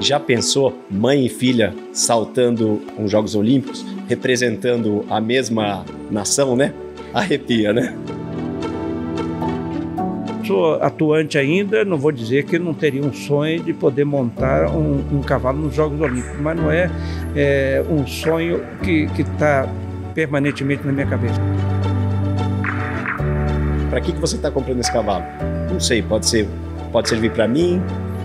Já pensou mãe e filha saltando uns Jogos Olímpicos, representando a mesma nação, né? Arrepia, né? Sou atuante ainda, não vou dizer que não teria um sonho de poder montar um cavalo nos Jogos Olímpicos, mas não é um sonho que está permanentemente na minha cabeça. Para que você está comprando esse cavalo? Não sei, pode servir para mim,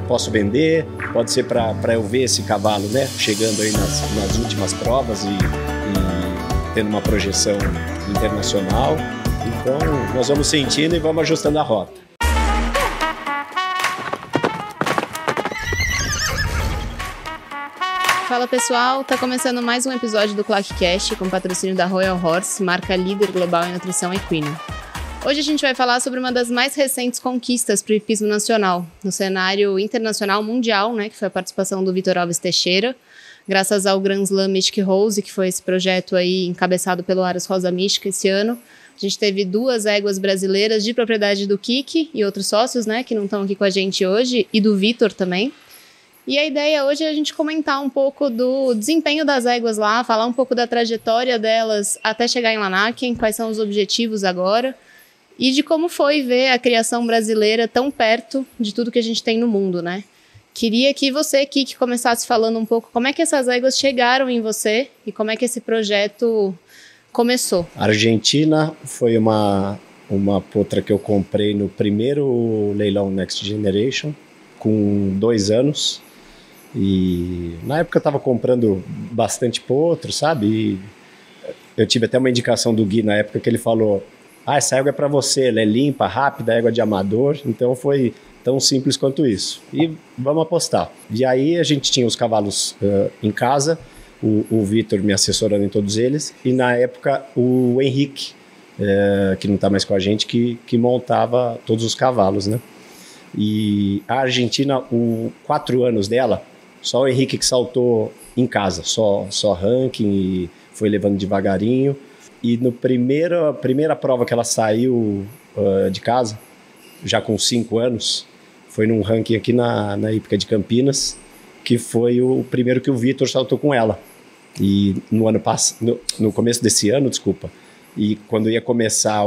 posso vender, pode ser para eu ver esse cavalo, né? Chegando aí nas últimas provas e tendo uma projeção internacional. Então, nós vamos sentindo e vamos ajustando a rota. Fala pessoal, tá começando mais um episódio do ClockCast com patrocínio da Royal Horse, marca líder global em nutrição equina. Hoje a gente vai falar sobre uma das mais recentes conquistas para o hipismo nacional, no cenário internacional mundial, né, que foi a participação do Vitor Alves Teixeira, graças ao Grand Slam Mystic Rose, que foi esse projeto aí encabeçado pelo Aras Rosa Mística esse ano. A gente teve 2 éguas brasileiras de propriedade do Kiki e outros sócios, né, que não estão aqui com a gente hoje, e do Vitor também. E a ideia hoje é a gente comentar um pouco do desempenho das éguas lá, falar um pouco da trajetória delas até chegar em Lanaken, quais são os objetivos agora, e de como foi ver a criação brasileira tão perto de tudo que a gente tem no mundo, né? Queria que você, Kiki, começasse falando um pouco como é que essas éguas chegaram em você e como é que esse projeto começou. A Argentina foi uma potra que eu comprei no primeiro leilão Next Generation, com 2 anos. E na época eu estava comprando bastante potro, sabe? E eu tive até uma indicação do Gui na época que ele falou: essa égua é para você, ela é limpa, rápida, égua de amador. Então foi tão simples quanto isso. E vamos apostar. E aí a gente tinha os cavalos em casa, o Vitor me assessorando em todos eles, e na época o Henrique, que não está mais com a gente, que montava todos os cavalos, né? E a Argentina, 4 anos dela, só o Henrique que saltou em casa, só ranking, e foi levando devagarinho. E no primeira prova que ela saiu de casa, já com 5 anos, foi num ranking aqui na hípica de Campinas, que foi o primeiro que o Vitor saltou com ela. E no começo desse ano, desculpa, e quando ia começar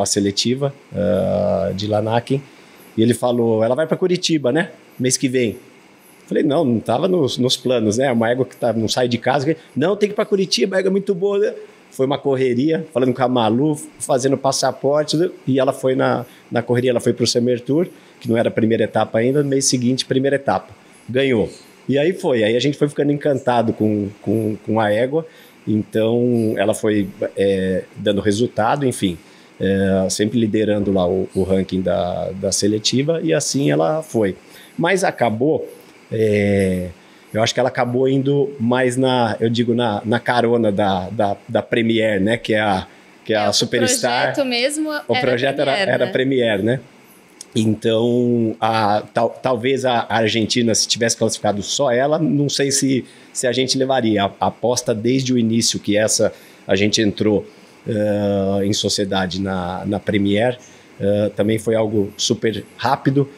a seletiva de Lanaken, e ele falou: ela vai para Curitiba, né? Mês que vem. Falei: não estava nos planos, né? Uma égua que não sai de casa. Não, tem que ir para Curitiba, a égua é muito boa, né? Foi uma correria, falando com a Malu, fazendo passaporte, e ela foi na correria, ela foi para o Summer Tour, que não era a primeira etapa ainda, no mês seguinte, primeira etapa. Ganhou. E aí a gente foi ficando encantado com a égua, então ela foi dando resultado, enfim, sempre liderando lá o ranking da seletiva, e assim ela foi. Mas acabou, eu acho que ela acabou indo mais na carona da Premier, né, que é a Superstar. O projeto mesmo o projeto era Premier, né? Então, talvez a Argentina, se tivesse classificado só ela, não sei se a gente levaria. A aposta desde o início que a gente entrou em sociedade na Premier, também foi algo super rápido.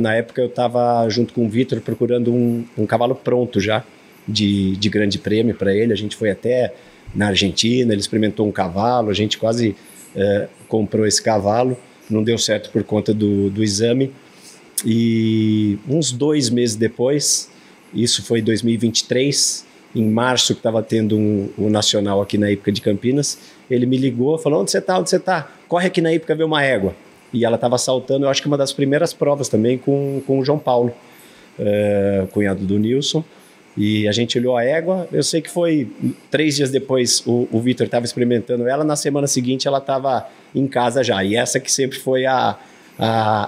Na época eu estava junto com o Vitor procurando um cavalo pronto já, de grande prêmio para ele. A gente foi até na Argentina, ele experimentou um cavalo, a gente quase comprou esse cavalo. Não deu certo por conta do exame, e uns 2 meses depois, isso foi 2023, em março, que estava tendo o Nacional aqui na hípica de Campinas, ele me ligou, falou: onde você tá? Corre aqui na hípica ver uma égua. E ela estava saltando, eu acho que uma das primeiras provas também com o João Paulo, cunhado do Nilson. E a gente olhou a égua, eu sei que foi 3 dias depois o Vitor estava experimentando ela, na semana seguinte ela estava em casa já, e essa que sempre foi a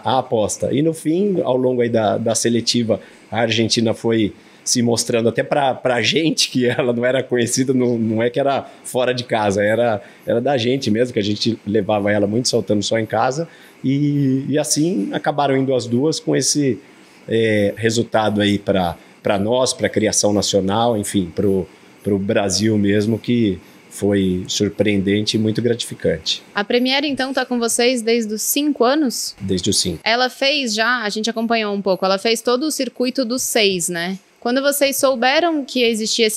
aposta. E no fim, ao longo aí da seletiva, a Argentina foi se mostrando até para a gente, que ela não era conhecida, não é que era fora de casa, era da gente mesmo, que a gente levava ela muito saltando só em casa, e assim acabaram indo as duas com esse resultado aí para nós, para a criação nacional, enfim, para o Brasil mesmo, que foi surpreendente e muito gratificante. A Premier, então, está com vocês desde os 5 anos? Desde os 5. Ela fez já, a gente acompanhou um pouco, ela fez todo o circuito dos 6, né? Quando vocês souberam que existia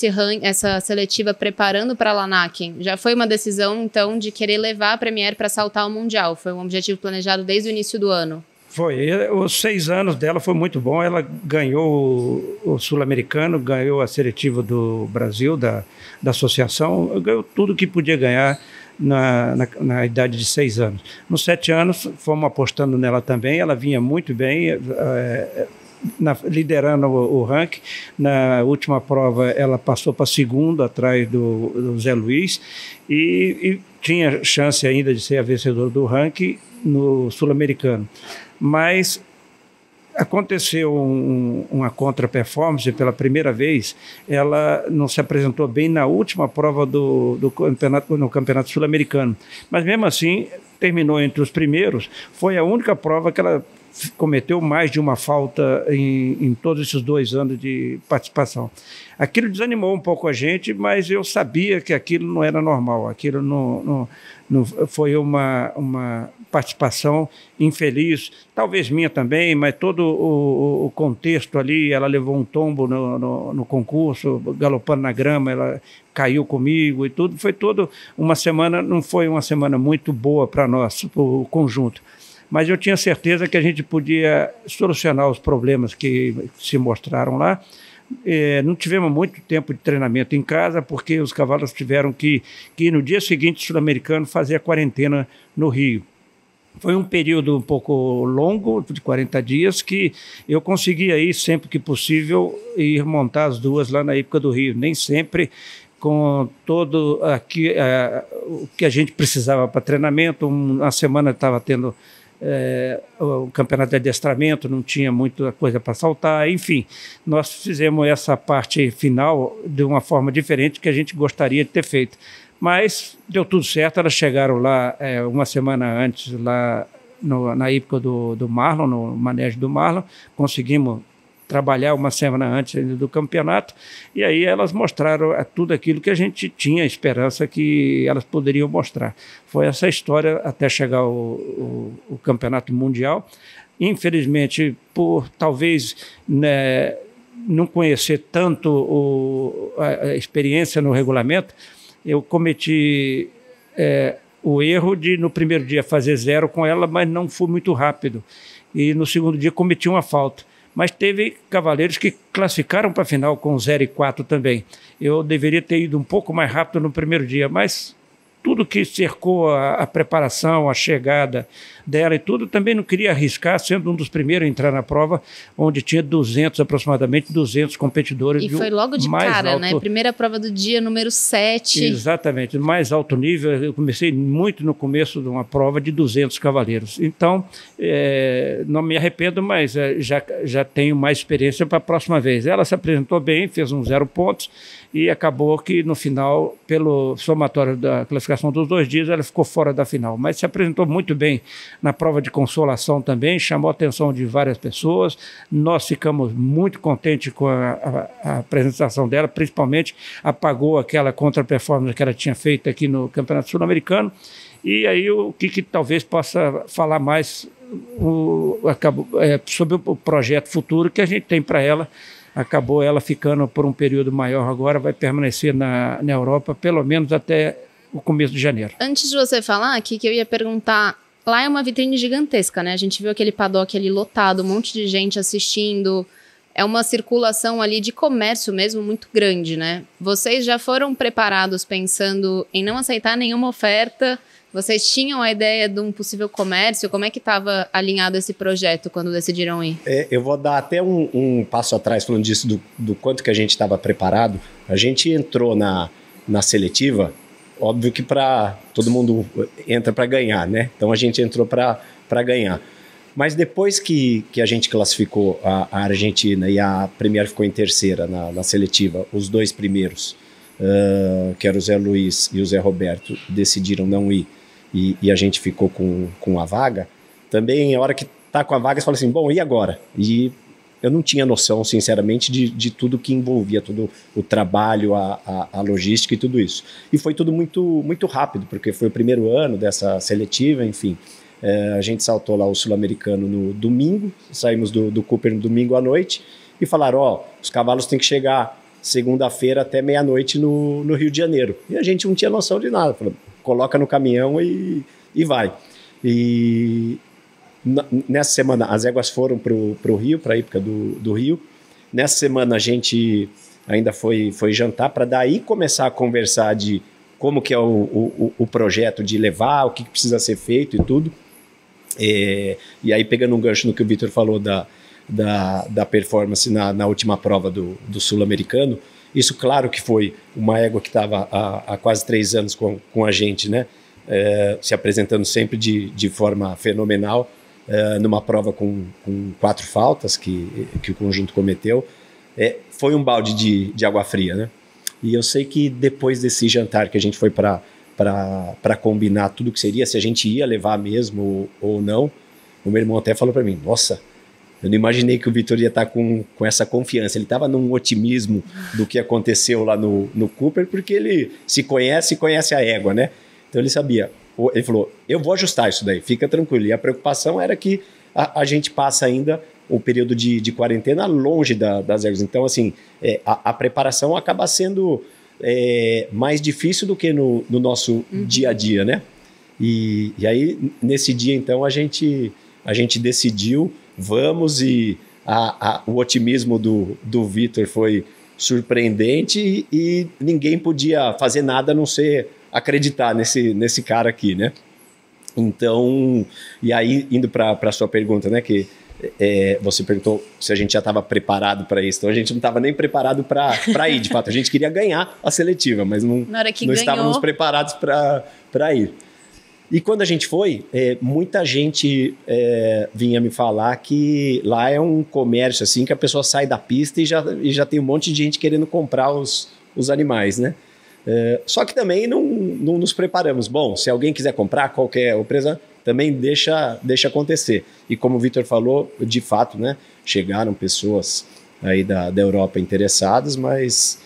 essa seletiva preparando para a Lanaken, já foi uma decisão, então, de querer levar a Premier para saltar o Mundial? Foi um objetivo planejado desde o início do ano? Foi. Os 6 anos dela foi muito bom. Ela ganhou o Sul-Americano, ganhou a seletiva do Brasil, da associação, ganhou tudo que podia ganhar na idade de 6 anos. Nos 7 anos, fomos apostando nela também. Ela vinha muito bem, liderando o ranking. Na última prova, ela passou para segundo, atrás do Zé Luiz, e tinha chance ainda de ser a vencedora do ranking no Sul-Americano. Mas aconteceu uma contra-performance pela primeira vez. Ela não se apresentou bem na última prova no Campeonato Sul-Americano. Mas mesmo assim, terminou entre os primeiros. Foi a única prova que ela cometeu mais de uma falta em todos esses 2 anos de participação. Aquilo desanimou um pouco a gente, mas eu sabia que aquilo não era normal. Aquilo não foi uma participação infeliz, talvez minha também, mas todo o contexto ali. Ela levou um tombo no concurso, galopando na grama, ela caiu comigo e tudo. Foi toda uma semana, não foi uma semana muito boa para nós, para o conjunto. Mas eu tinha certeza que a gente podia solucionar os problemas que se mostraram lá. Não tivemos muito tempo de treinamento em casa, porque os cavalos tiveram que no dia seguinte, sul-americano, fazer a quarentena no Rio. Foi um período um pouco longo, de 40 dias, que eu conseguia ir sempre que possível ir montar as duas lá na época do Rio. Nem sempre com todo o que a gente precisava para treinamento. Uma semana estava tendo o campeonato de adestramento, não tinha muita coisa para saltar, enfim, nós fizemos essa parte final de uma forma diferente que a gente gostaria de ter feito, mas deu tudo certo. Elas chegaram lá uma semana antes, lá na época do Marlon, no manejo do Marlon, conseguimos trabalhar uma semana antes do campeonato, e aí elas mostraram tudo aquilo que a gente tinha esperança que elas poderiam mostrar. Foi essa história até chegar o campeonato mundial. Infelizmente, por talvez não conhecer tanto a experiência no regulamento, eu cometi o erro de no primeiro dia fazer 0 com ela, mas não fui muito rápido, e no segundo dia cometi uma falta. Mas teve cavaleiros que classificaram para a final com 0 e 4 também. Eu deveria ter ido um pouco mais rápido no primeiro dia, mas tudo que cercou a preparação, a chegada dela e tudo, também não queria arriscar, sendo um dos primeiros a entrar na prova, onde tinha aproximadamente 200 competidores. E foi logo de cara, né? Primeira prova do dia, número 7. Exatamente, mais alto nível. Eu comecei muito no começo de uma prova de 200 cavaleiros. Então, não me arrependo, mas já tenho mais experiência para a próxima vez. Ela se apresentou bem, fez uns 0 pontos, e acabou que no final, pelo somatório da classificação dos 2 dias, ela ficou fora da final, mas se apresentou muito bem na prova de consolação também, chamou a atenção de várias pessoas. Nós ficamos muito contentes com a apresentação dela, principalmente apagou aquela contra-performance que ela tinha feito aqui no Campeonato Sul-Americano. E aí o que talvez possa falar mais sobre o projeto futuro que a gente tem para ela. Acabou ela ficando por um período maior agora, vai permanecer na Europa pelo menos até o começo de janeiro. Antes de você falar aqui, que eu ia perguntar, lá é uma vitrine gigantesca, né? A gente viu aquele paddock ali lotado, um monte de gente assistindo, é uma circulação ali de comércio mesmo muito grande, né? Vocês já foram preparados pensando em não aceitar nenhuma oferta? Vocês tinham a ideia de um possível comércio? Como é que estava alinhado esse projeto quando decidiram ir? Eu vou dar até um passo atrás falando disso, do quanto que a gente estava preparado. A gente entrou na seletiva, óbvio que todo mundo entra para ganhar, né? Então a gente entrou para ganhar. Mas depois que a gente classificou a Argentina e a Premier ficou em terceira na seletiva, os 2 primeiros, que eram o Zé Luiz e o Zé Roberto, decidiram não ir. E a gente ficou com a vaga, também a hora que tá com a vaga, você fala assim, bom, e agora? E eu não tinha noção, sinceramente, de tudo que envolvia, todo o trabalho, a logística e tudo isso. E foi tudo muito, muito rápido, porque foi o primeiro ano dessa seletiva, enfim. A gente saltou lá o Sul-Americano no domingo, saímos do Cooper no domingo à noite e falaram, os cavalos têm que chegar segunda-feira até meia-noite no Rio de Janeiro. E a gente não tinha noção de nada, falou, coloca no caminhão e vai. E nessa semana as éguas foram para o Rio, para a hípica do Rio. Nessa semana a gente ainda foi jantar para daí começar a conversar de como que é o projeto de levar, o que precisa ser feito e tudo. E aí pegando um gancho no que o Vitor falou da performance na última prova do Sul-Americano, isso claro que foi uma égua que estava há quase 3 anos com a gente, né? Se apresentando sempre de forma fenomenal, numa prova com 4 faltas que o conjunto cometeu. Foi um balde de água fria, né? E eu sei que depois desse jantar que a gente foi para combinar tudo que seria, se a gente ia levar mesmo ou não, o meu irmão até falou para mim, nossa, eu não imaginei que o Vitor ia estar com essa confiança. Ele estava num otimismo do que aconteceu lá no Cooper, porque ele se conhece e conhece a égua, né? Então ele sabia. Ele falou, eu vou ajustar isso daí, fica tranquilo. E a preocupação era que a gente passa ainda o período de quarentena longe das éguas. Então, assim, a preparação acaba sendo mais difícil do que no nosso dia a dia, né? E aí, nesse dia, então, a gente decidiu, vamos, e o otimismo do Vitor foi surpreendente e ninguém podia fazer nada a não ser acreditar nesse cara aqui, né? Então, e aí, indo para a sua pergunta, né, que você perguntou se a gente já estava preparado para isso. Então, a gente não estava nem preparado para ir, de fato. A gente queria ganhar a seletiva, mas não estávamos preparados para ir. E quando a gente foi, muita gente vinha me falar que lá é um comércio assim, que a pessoa sai da pista e já tem um monte de gente querendo comprar os animais, né? Só que também não nos preparamos. Bom, se alguém quiser comprar, qualquer empresa também deixa acontecer. E como o Vitor falou, de fato, né, chegaram pessoas aí da Europa interessadas, mas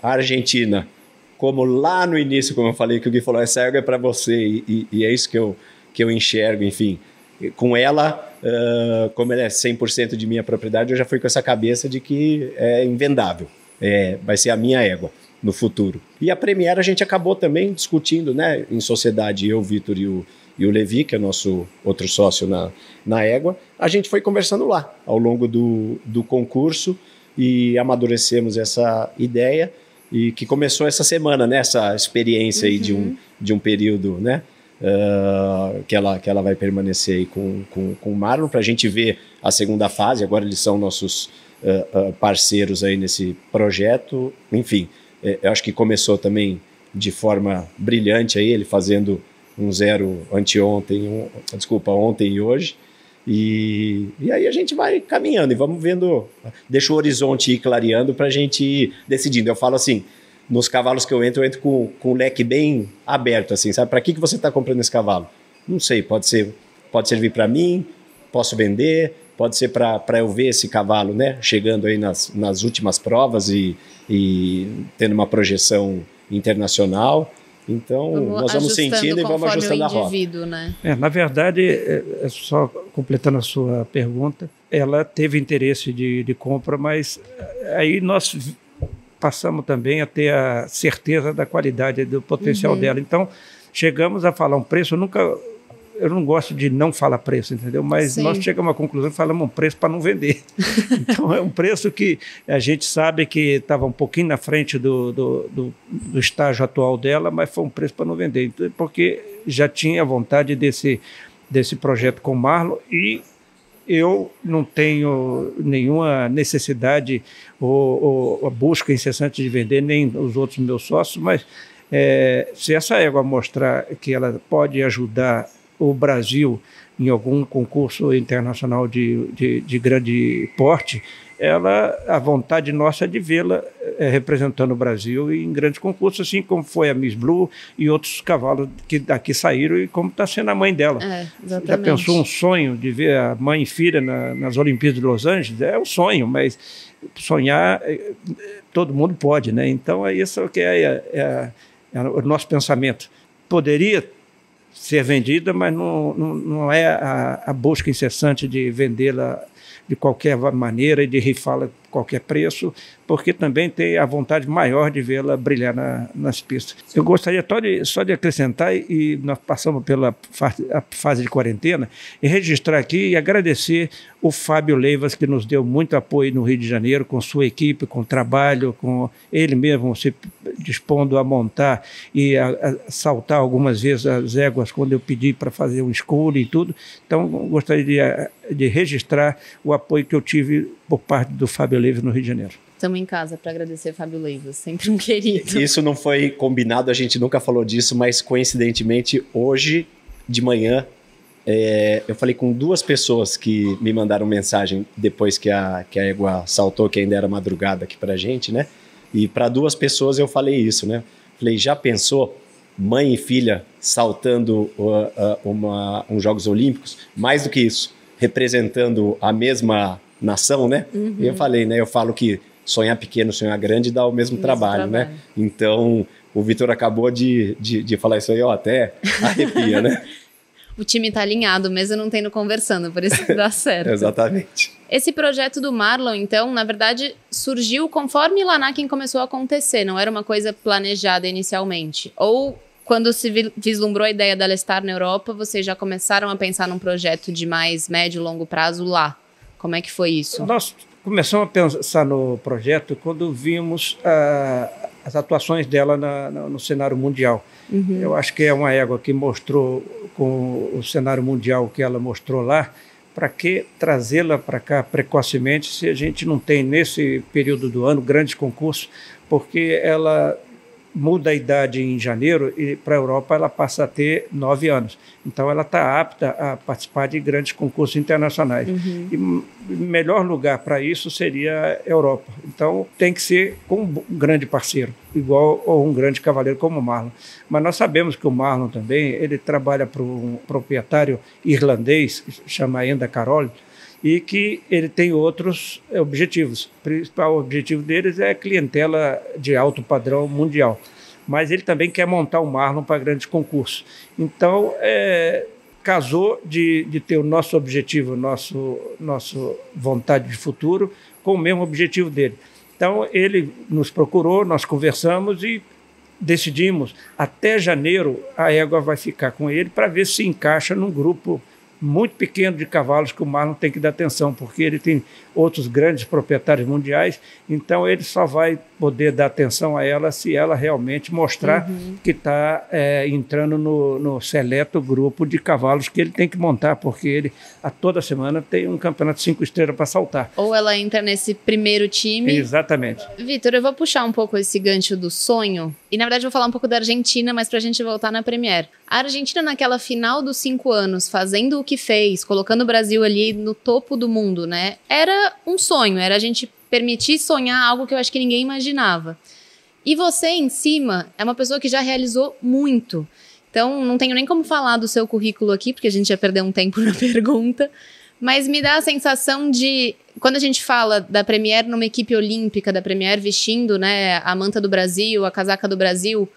a Argentina, como lá no início, como eu falei, que o Gui falou, essa égua é para você, e é isso que eu enxergo, enfim. Com ela, como ela é 100% de minha propriedade, eu já fui com essa cabeça de que é invendável. Vai ser a minha égua no futuro. E a Premier a gente acabou também discutindo, né, em sociedade, eu, o Vitor e o Levi, que é nosso outro sócio na égua, a gente foi conversando lá ao longo do concurso e amadurecemos essa ideia e que começou essa semana, né, essa experiência aí de um período, né, que ela vai permanecer aí com o Marlon, para a gente ver a segunda fase. Agora eles são nossos parceiros aí nesse projeto. Enfim, eu acho que começou também de forma brilhante aí, ele fazendo um 0 ontem e hoje, e aí a gente vai caminhando e vamos vendo, deixa o horizonte ir clareando para a gente ir decidindo. Eu falo assim, nos cavalos que eu entro com o leque bem aberto, assim, sabe? Para que você está comprando esse cavalo? Não sei, pode servir para mim, posso vender, pode ser para eu ver esse cavalo, né, chegando aí nas últimas provas e tendo uma projeção internacional. Então, nós vamos sentindo e vamos ajustando a rota. Né? Na verdade, só completando a sua pergunta, ela teve interesse de compra, mas aí nós passamos também a ter a certeza da qualidade, do potencial dela. Então, chegamos a falar um preço, eu não gosto de não falar preço, entendeu? Mas Sim. Nós chegamos à conclusão e falamos um preço para não vender. Então, é um preço que a gente sabe que estava um pouquinho na frente do estágio atual dela, mas foi um preço para não vender, porque já tinha vontade desse projeto com o Marlon e eu não tenho nenhuma necessidade ou a busca incessante de vender, nem os outros meus sócios, mas se essa égua mostrar que ela pode ajudar o Brasil em algum concurso internacional de grande porte, a vontade nossa é de vê-la representando o Brasil em grandes concursos, assim como foi a Miss Blue e outros cavalos que daqui saíram e como está sendo a mãe dela. Exatamente. Já pensou um sonho de ver a mãe e filha nas Olimpíadas de Los Angeles? É um sonho, mas sonhar todo mundo pode, né? Então é isso que é o nosso pensamento. Poderia ser vendida, mas não é a busca incessante de vendê-la de qualquer maneira e de rifá-la a qualquer preço, porque também tem a vontade maior de vê-la brilhar nas pistas. Eu gostaria só de acrescentar, e nós passamos pela fase de quarentena, e registrar aqui e agradecer o Fábio Leivas, que nos deu muito apoio no Rio de Janeiro, com sua equipe, com trabalho, com ele mesmo se dispondo a montar e a saltar algumas vezes as éguas quando eu pedi para fazer um escuro e tudo. Então, gostaria de registrar o apoio que eu tive por parte do Fábio Leivas no Rio de Janeiro. Estamos em casa para agradecer Fábio Leivas, sempre um querido. Isso não foi combinado, a gente nunca falou disso, mas coincidentemente, hoje de manhã, eu falei com 2 pessoas que me mandaram mensagem depois que a égua saltou, que ainda era madrugada aqui pra gente, né? E para 2 pessoas eu falei isso, né? Falei, já pensou mãe e filha saltando uns Jogos Olímpicos? Mais do que isso, representando a mesma nação, né? Uhum. E eu falei, né? Eu falo que sonhar pequeno, sonhar grande dá o mesmo trabalho, né? Então, o Vitor acabou de falar isso aí, ó, até arrepia, né? O time tá alinhado, mesmo não tendo conversando, por isso que dá certo. Exatamente. Esse projeto do Marlon, então, na verdade, surgiu conforme Lanaken começou a acontecer, não era uma coisa planejada inicialmente? Ou, quando se vislumbrou a ideia da Lestar na Europa, vocês já começaram a pensar num projeto de mais médio e longo prazo lá? Como é que foi isso? Nós começamos a pensar no projeto quando vimos as atuações dela no cenário mundial. Uhum. Eu acho que é uma égua que mostrou, com o cenário mundial que ela mostrou lá, para que trazê-la para cá precocemente se a gente não tem, nesse período do ano, grandes concursos, porque ela muda a idade em janeiro e para a Europa ela passa a ter 9 anos. Então ela está apta a participar de grandes concursos internacionais. Uhum. E o melhor lugar para isso seria a Europa. Então tem que ser com um grande parceiro, igual ou um grande cavaleiro como o Marlon. Mas nós sabemos que o Marlon também, ele trabalha para um proprietário irlandês, que se chama Enda Carole, e que ele tem outros objetivos. O principal objetivo deles é a clientela de alto padrão mundial. Mas ele também quer montar o Marlon para grandes concursos. Então, casou de ter o nosso objetivo, nosso vontade de futuro, com o mesmo objetivo dele. Então, ele nos procurou, nós conversamos e decidimos, até janeiro, a égua vai ficar com ele para ver se encaixa num grupo muito pequeno de cavalos que o Marlon tem que dar atenção, porque ele tem outros grandes proprietários mundiais, então ele só vai poder dar atenção a ela se ela realmente mostrar que está entrando no seleto grupo de cavalos que ele tem que montar, porque ele a toda semana tem um campeonato 5 estrelas para saltar. Ou ela entra nesse primeiro time. Exatamente. Vitor, eu vou puxar um pouco esse gancho do sonho, e na verdade eu vou falar um pouco da Argentina, mas para a gente voltar na Premier. A Argentina naquela final dos 5 anos, fazendo o que fez, colocando o Brasil ali no topo do mundo, né? Era um sonho, era a gente permitir sonhar algo que eu acho que ninguém imaginava. E você, em cima, é uma pessoa que já realizou muito. Então, não tenho nem como falar do seu currículo aqui, porque a gente ia perder um tempo na pergunta, mas me dá a sensação de, quando a gente fala da Premier numa equipe olímpica, da Premier vestindo, né, a manta do Brasil, a casaca do Brasil,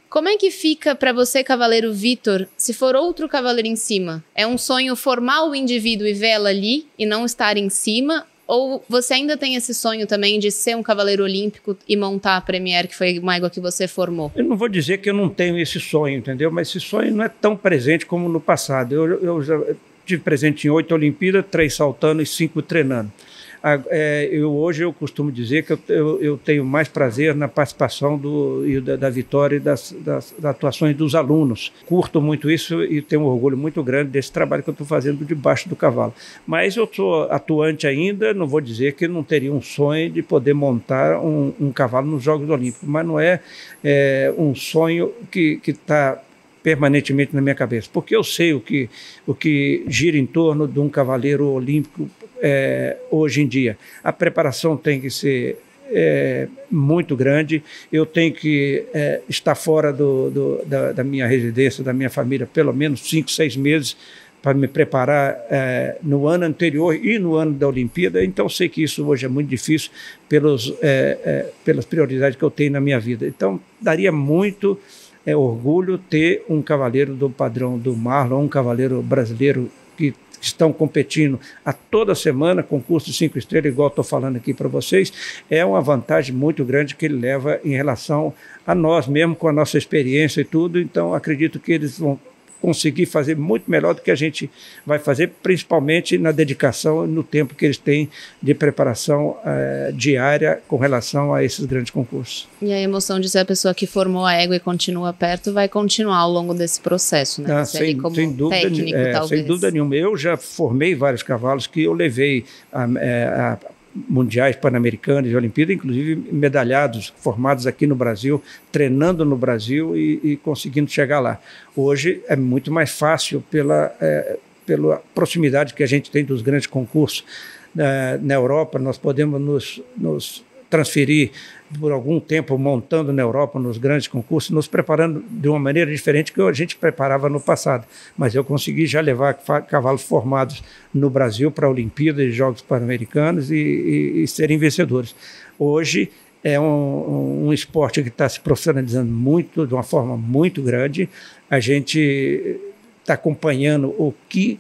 como é que fica para você, cavaleiro Vitor, se for outro cavaleiro em cima? É um sonho formar o indivíduo e vê-la ali e não estar em cima? Ou você ainda tem esse sonho também de ser um cavaleiro olímpico e montar a Premier, que foi uma égua que você formou? Eu não vou dizer que eu não tenho esse sonho, entendeu? Mas esse sonho não é tão presente como no passado. Eu já tive presente em 8 Olimpíadas, 3 saltando e 5 treinando. Hoje eu costumo dizer que eu tenho mais prazer na participação da vitória e das atuações dos alunos. Curto muito isso e tenho um orgulho muito grande desse trabalho que eu estou fazendo debaixo do cavalo. Mas eu sou atuante ainda, não vou dizer que não teria um sonho de poder montar um cavalo nos Jogos Olímpicos, mas não é um sonho que está permanentemente na minha cabeça, porque eu sei o que gira em torno de um cavaleiro olímpico hoje em dia. A preparação tem que ser muito grande. Eu tenho que estar fora da minha residência, da minha família, pelo menos 5, 6 meses, para me preparar no ano anterior e no ano da Olimpíada. Então, sei que isso hoje é muito difícil pelas prioridades que eu tenho na minha vida. Então, daria muito orgulho ter um cavaleiro do padrão do Marlon, um cavaleiro brasileiro que estão competindo a toda semana, concurso de 5 estrelas, igual estou falando aqui para vocês. É uma vantagem muito grande que ele leva em relação a nós mesmo, com a nossa experiência e tudo. Então, acredito que eles vão conseguir fazer muito melhor do que a gente vai fazer, principalmente na dedicação e no tempo que eles têm de preparação diária com relação a esses grandes concursos. E a emoção de ser a pessoa que formou a égua e continua perto vai continuar ao longo desse processo, né? Sem dúvida, talvez. Sem dúvida nenhuma. Eu já formei vários cavalos que eu levei a mundiais, pan-americanos e Olimpíadas, inclusive medalhados, formados aqui no Brasil, treinando no Brasil e conseguindo chegar lá. Hoje é muito mais fácil pela proximidade que a gente tem dos grandes concursos. Na Europa, nós podemos nos transferir por algum tempo montando na Europa nos grandes concursos, nos preparando de uma maneira diferente que a gente preparava no passado. Mas eu consegui já levar cavalos formados no Brasil para a Olimpíada e Jogos Pan-Americanos e serem vencedores. Hoje é um esporte que está se profissionalizando muito, de uma forma muito grande. A gente está acompanhando o que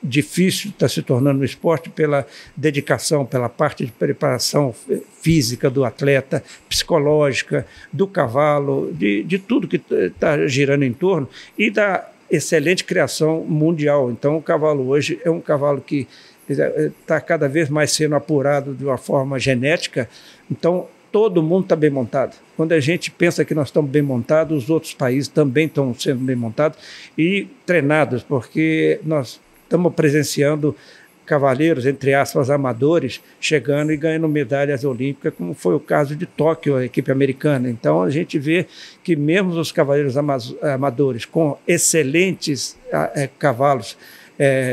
difícil está se tornando no esporte pela dedicação, pela parte de preparação física do atleta, psicológica, do cavalo, de tudo que está girando em torno e da excelente criação mundial. Então, o cavalo hoje é um cavalo que está cada vez mais sendo apurado de uma forma genética. Então, todo mundo está bem montado. Quando a gente pensa que nós estamos bem montados, os outros países também estão sendo bem montados e treinados, porque nós estamos presenciando cavaleiros, entre aspas, amadores, chegando e ganhando medalhas olímpicas, como foi o caso de Tóquio, a equipe americana. Então, a gente vê que mesmo os cavaleiros amadores, com excelentes cavalos,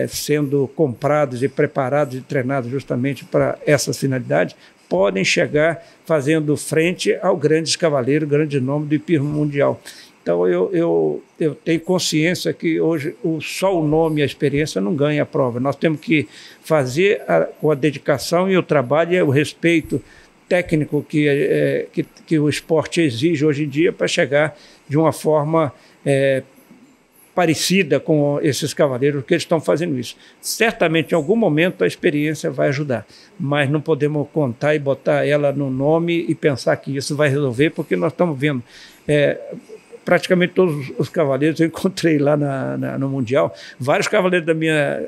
sendo comprados e preparados e treinados justamente para essas finalidades, podem chegar fazendo frente ao grande cavaleiro, grande nome do hipismo mundial. Então, eu tenho consciência que hoje só o nome e a experiência não ganha a prova. Nós temos que fazer com a dedicação e o trabalho e o respeito técnico que o esporte exige hoje em dia para chegar de uma forma parecida com esses cavaleiros que eles estão fazendo isso. Certamente, em algum momento, a experiência vai ajudar, mas não podemos contar e botar ela no nome e pensar que isso vai resolver, porque nós estamos vendo praticamente todos os cavaleiros eu encontrei lá no Mundial, vários cavaleiros da minha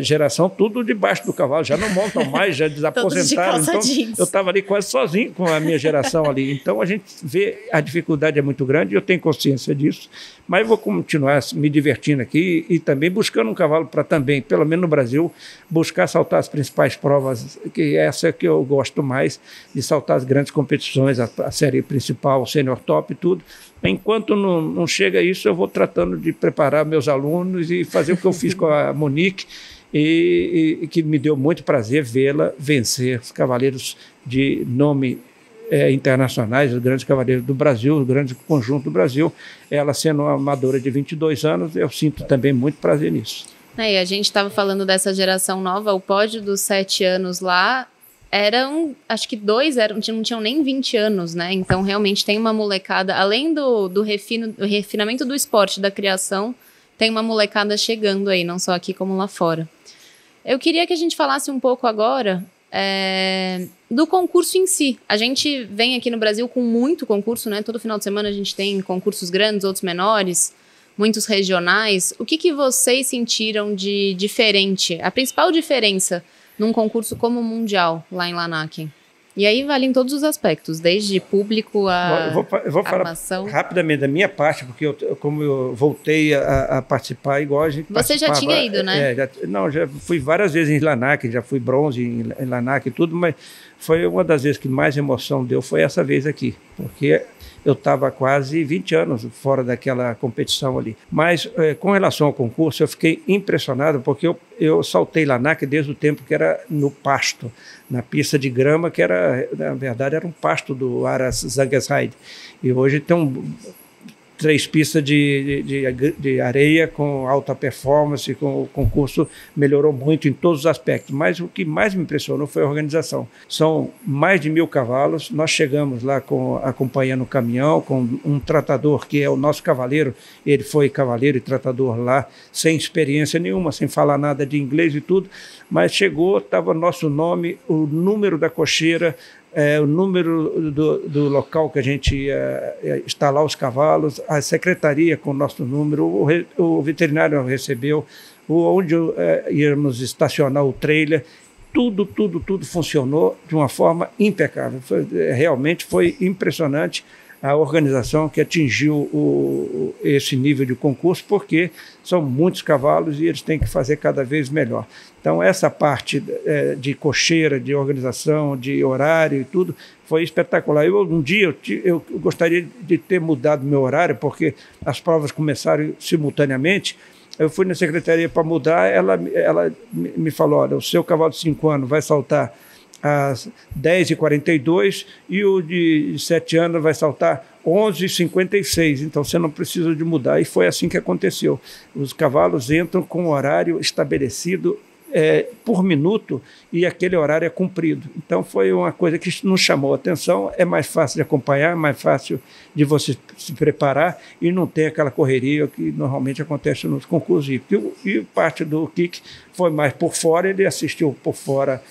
geração, tudo debaixo do cavalo, já não montam mais, já desaposentaram. Então, eu estava ali quase sozinho com a minha geração ali. Então, a gente vê a dificuldade é muito grande, eu tenho consciência disso, mas vou continuar me divertindo aqui e também buscando um cavalo para também, pelo menos no Brasil, buscar saltar as principais provas, que essa é que eu gosto mais, de saltar as grandes competições, a série principal, o sênior top e tudo. Enquanto não chega isso, eu vou tratando de preparar meus alunos e fazer o que eu fiz com a Monique e que me deu muito prazer vê-la vencer os cavaleiros de nome internacionais, os grandes cavaleiros do Brasil, o grande conjunto do Brasil. Ela sendo uma amadora de 22 anos, eu sinto também muito prazer nisso. E a gente estava falando dessa geração nova, o pódio dos 7 anos lá, acho que 2 não tinham nem 20 anos, né? Então, realmente tem uma molecada, além do refinamento do esporte, da criação, tem uma molecada chegando aí, não só aqui como lá fora. Eu queria que a gente falasse um pouco agora do concurso em si. A gente vem aqui no Brasil com muito concurso, né? Todo final de semana a gente tem concursos grandes, outros menores, muitos regionais. O que vocês sentiram de diferente? A principal diferença num concurso como o Mundial, lá em Lanaken? E aí vale em todos os aspectos, desde público a eu vou falar rapidamente da minha parte, porque como eu voltei a participar igual a gente Você já tinha ido, né? Já fui várias vezes em Lanaken, já fui bronze em Lanaken e tudo, mas foi uma das vezes que mais emoção deu, foi essa vez aqui, porque eu estava quase 20 anos fora daquela competição ali. Mas, com relação ao concurso, eu fiquei impressionado, porque eu saltei Lanaque desde o tempo que era no pasto, na pista de grama, que era, na verdade, era um pasto do Aras Zangersheide. E hoje tem 3 pistas de areia com alta performance, com o concurso melhorou muito em todos os aspectos, mas o que mais me impressionou foi a organização. São mais de 1.000 cavalos, nós chegamos lá acompanhando o caminhão, com um tratador que é o nosso cavaleiro, ele foi cavaleiro e tratador lá, sem experiência nenhuma, sem falar nada de inglês e tudo, mas chegou, estava nosso nome, o número da cocheira, o número do local que a gente ia instalar os cavalos, a secretaria com o nosso número, o veterinário recebeu, onde íamos estacionar o trailer, tudo funcionou de uma forma impecável. Realmente foi impressionante a organização que atingiu esse nível de concurso, porque são muitos cavalos e eles têm que fazer cada vez melhor. Então, essa parte de cocheira, de organização, de horário e tudo, foi espetacular. Um dia eu gostaria de ter mudado meu horário, porque as provas começaram simultaneamente. Eu fui na secretaria para mudar, ela me falou, olha, o seu cavalo de 5 anos vai saltar às 10h42 e o de 7 anos vai saltar 11h56, então você não precisa de mudar. E foi assim que aconteceu. Os cavalos entram com o horário estabelecido por minuto e aquele horário é cumprido. Então foi uma coisa que nos chamou a atenção, é mais fácil de acompanhar, mais fácil de você se preparar e não ter aquela correria que normalmente acontece nos concursos hípicos. E parte do Kik foi mais por fora, ele assistiu por fora.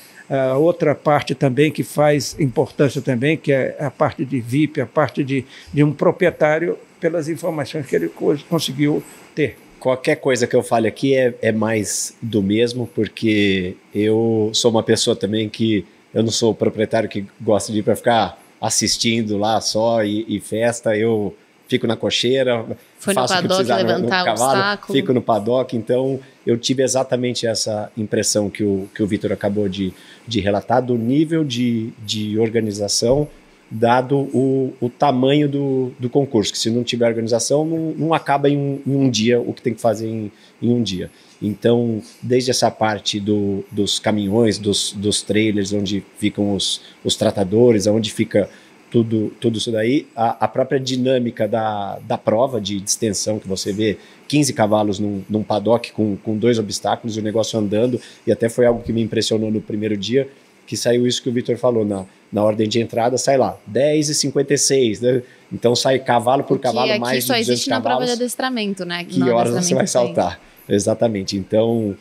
Outra parte também que faz importância também, que é a parte de VIP, a parte de um proprietário, pelas informações que ele conseguiu ter. Qualquer coisa que eu fale aqui é mais do mesmo, porque eu sou uma pessoa também que eu não sou o proprietário que gosta de ir para ficar assistindo lá só e festa. Eu fico na cocheira, faço o que precisar no cavalo, fico no paddock. Então eu tive exatamente essa impressão que o Vitor acabou de relatar, do nível de organização, dado o tamanho do concurso, que se não tiver organização, não acaba em um dia o que tem que fazer em um dia. Então, desde essa parte dos caminhões, dos trailers, onde ficam os tratadores, onde fica tudo isso daí, a própria dinâmica da prova de extensão, que você vê 15 cavalos num paddock com 2 obstáculos, o negócio andando, e até foi algo que me impressionou no primeiro dia, que saiu isso que o Vitor falou, na ordem de entrada sai lá, 10h56, né? Então sai cavalo por cavalo, mais de 200 cavalos. Aqui só existe na prova de adestramento, né? Que horas você vai saltar, exatamente. Então,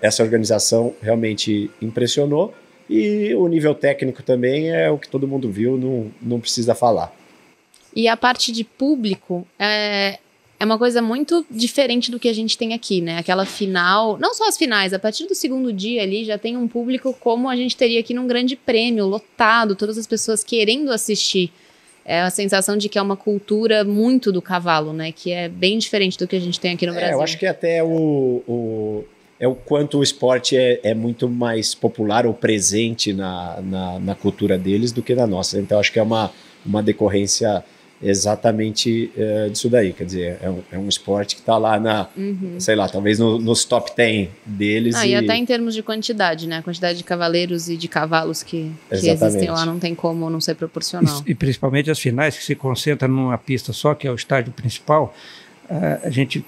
essa organização realmente impressionou, e o nível técnico também é o que todo mundo viu, não precisa falar. E a parte de público é uma coisa muito diferente do que a gente tem aqui, né? Aquela final, não só as finais, a partir do segundo dia ali já tem um público como a gente teria aqui num grande prêmio, lotado, todas as pessoas querendo assistir. É a sensação de que é uma cultura muito do cavalo, né? Que é bem diferente do que a gente tem aqui no Brasil. Eu acho que até o quanto o esporte é muito mais popular ou presente na cultura deles do que na nossa. Então acho que é uma decorrência exatamente disso daí. Quer dizer, é um esporte que está lá sei lá, talvez nos top 10 deles. E até em termos de quantidade, né? A quantidade de cavaleiros e de cavalos que existem lá não tem como não ser proporcional. E principalmente as finais, que se concentram numa pista só, que é o estádio principal. A gente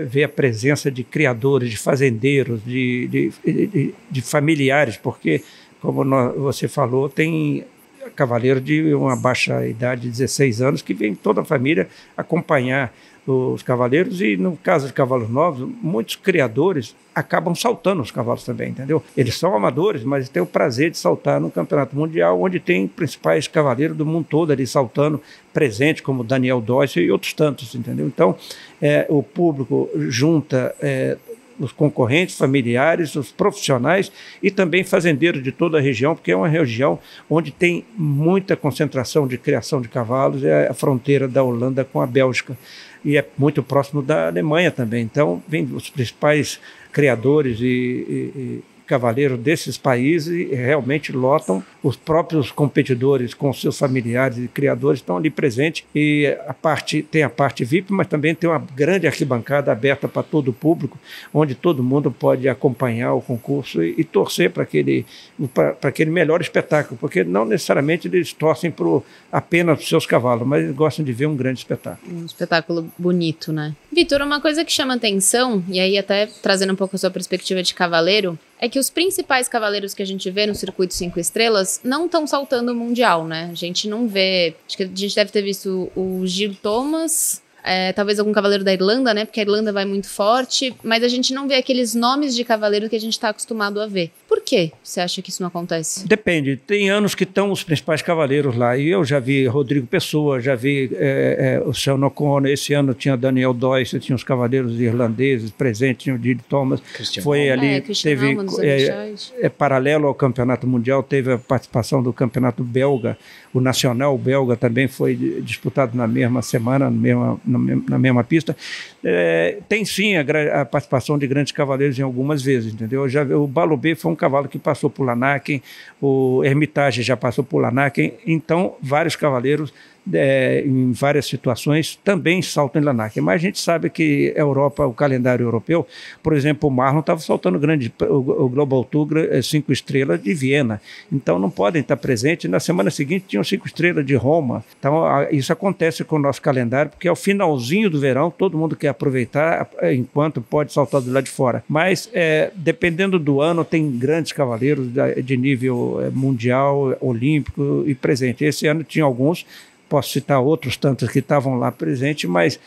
vê a presença de criadores, de fazendeiros, de familiares, porque, como você falou, tem cavaleiro de uma baixa idade de 16 anos que vem toda a família acompanhar os cavaleiros, e no caso de cavalos novos, muitos criadores acabam saltando os cavalos também, entendeu? Eles são amadores, mas têm o prazer de saltar no campeonato mundial, onde tem principais cavaleiros do mundo todo ali saltando, presente, como Daniel Doyce e outros tantos, entendeu? Então, o público junta os concorrentes, familiares, os profissionais e também fazendeiros de toda a região, porque é uma região onde tem muita concentração de criação de cavalos, é a fronteira da Holanda com a Bélgica, e é muito próximo da Alemanha também. Então, vem os principais criadores e cavaleiros desses países e realmente lotam. Os próprios competidores com seus familiares e criadores estão ali presentes, e tem a parte VIP, mas também tem uma grande arquibancada aberta para todo o público, onde todo mundo pode acompanhar o concurso e torcer para aquele melhor espetáculo, porque não necessariamente eles torcem apenas para os seus cavalos, mas eles gostam de ver um grande espetáculo. Um espetáculo bonito, né? Vitor, uma coisa que chama atenção, e aí até trazendo um pouco a sua perspectiva de cavaleiro, é que os principais cavaleiros que a gente vê no circuito 5 estrelas não estão saltando o Mundial, né? A gente não vê... Acho que a gente deve ter visto o Gil Thomas... talvez algum cavaleiro da Irlanda, né? Porque a Irlanda vai muito forte, mas a gente não vê aqueles nomes de cavaleiro que a gente está acostumado a ver. Por que você acha que isso não acontece? Depende. Tem anos que estão os principais cavaleiros lá, e eu já vi Rodrigo Pessoa, já vi o Sean O'Connor. Esse ano tinha Daniel Doyce, tinha os cavaleiros irlandeses presentes, tinha o Gil Thomas. Foi ali, teve paralelo ao campeonato mundial, teve a participação do campeonato belga, o nacional belga também foi disputado na mesma semana, na mesma pista. Tem sim a participação de grandes cavaleiros em algumas vezes, entendeu? O Balobé foi um cavalo que passou por Lanaken, o Hermitage já passou por Lanaken, então vários cavaleiros em várias situações também saltam em Lanaken, mas a gente sabe que a Europa, o calendário europeu, por exemplo, o Marlon estava saltando o Global Tour 5 estrelas de Viena, então não podem estar presentes. Na semana seguinte tinham 5 estrelas de Roma, então isso acontece com o nosso calendário, porque ao finalzinho do verão todo mundo quer aproveitar enquanto pode saltar do lado de fora, mas dependendo do ano tem grandes cavaleiros de nível mundial, olímpico e presente. Esse ano tinha alguns, posso citar outros tantos que estavam lá presentes, mas